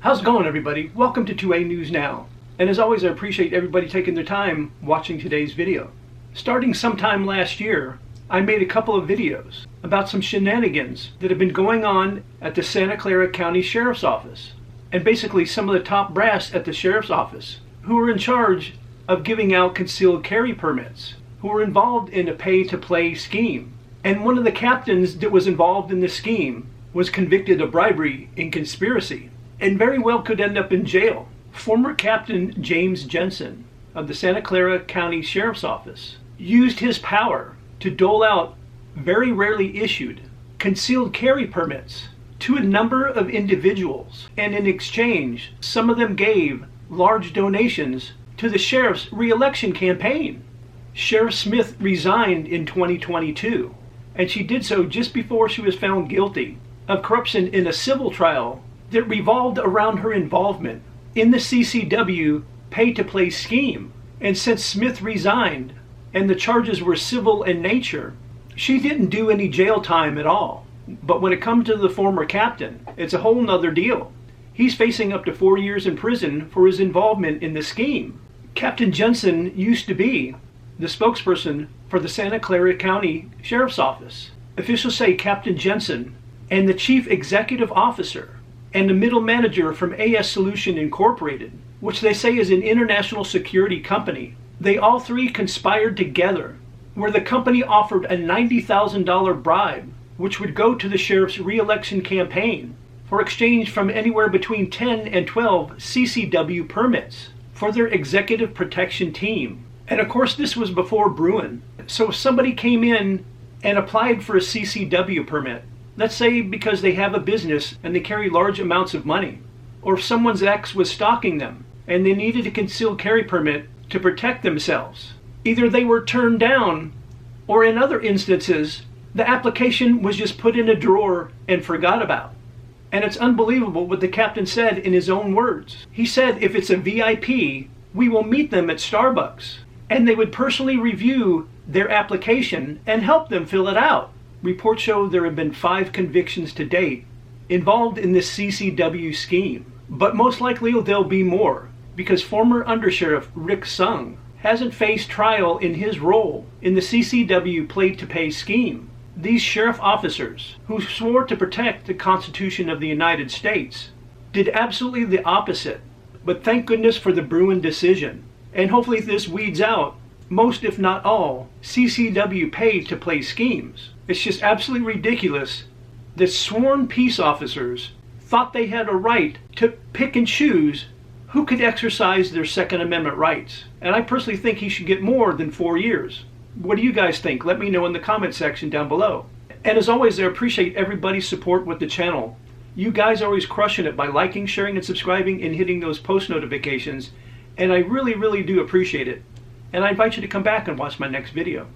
How's it going, everybody? Welcome to 2A News Now. And as always, I appreciate everybody taking their time watching today's video. Starting sometime last year, I made a couple of videos about some shenanigans that have been going on at the Santa Clara County Sheriff's Office. And basically some of the top brass at the Sheriff's Office who were in charge of giving out concealed carry permits, who were involved in a pay-to-play scheme. And one of the captains that was involved in the scheme was convicted of bribery and conspiracy, and very well could end up in jail. Former Captain James Jensen of the Santa Clara County Sheriff's Office used his power to dole out very rarely issued concealed carry permits to a number of individuals, and in exchange, some of them gave large donations to the sheriff's re-election campaign. Sheriff Smith resigned in 2022, and she did so just before she was found guilty of corruption in a civil trial that revolved around her involvement in the CCW pay-to-play scheme. And since Smith resigned and the charges were civil in nature, she didn't do any jail time at all. But when it comes to the former captain, it's a whole nother deal. He's facing up to 4 years in prison for his involvement in the scheme. Captain Jensen used to be the spokesperson for the Santa Clara County Sheriff's Office. Officials say Captain Jensen and the chief executive officer and the middle manager from AS Solution Incorporated, which they say is an international security company, they all three conspired together, where the company offered a $90,000 bribe, which would go to the sheriff's re-election campaign, for exchange from anywhere between 10 and 12 CCW permits for their executive protection team. And of course this was before Bruin. So if somebody came in and applied for a CCW permit, let's say because they have a business and they carry large amounts of money, or if someone's ex was stalking them and they needed a concealed carry permit to protect themselves, either they were turned down, or in other instances, the application was just put in a drawer and forgot about. And it's unbelievable what the captain said in his own words. He said if it's a VIP, we will meet them at Starbucks, and they would personally review their application and help them fill it out. Reports show there have been 5 convictions to date involved in this CCW scheme, but most likely there'll be more, because former Undersheriff Rick Sung hasn't faced trial in his role in the CCW play-to-pay scheme. These sheriff officers, who swore to protect the Constitution of the United States, did absolutely the opposite. But thank goodness for the Bruin decision, and hopefully this weeds out most, if not all, CCW pay-to-play schemes. It's just absolutely ridiculous that sworn peace officers thought they had a right to pick and choose who could exercise their Second Amendment rights. And I personally think he should get more than 4 years. What do you guys think? Let me know in the comment section down below. And as always, I appreciate everybody's support with the channel. You guys are always crushing it by liking, sharing, and subscribing and hitting those post notifications. And I really, really do appreciate it. And I invite you to come back and watch my next video.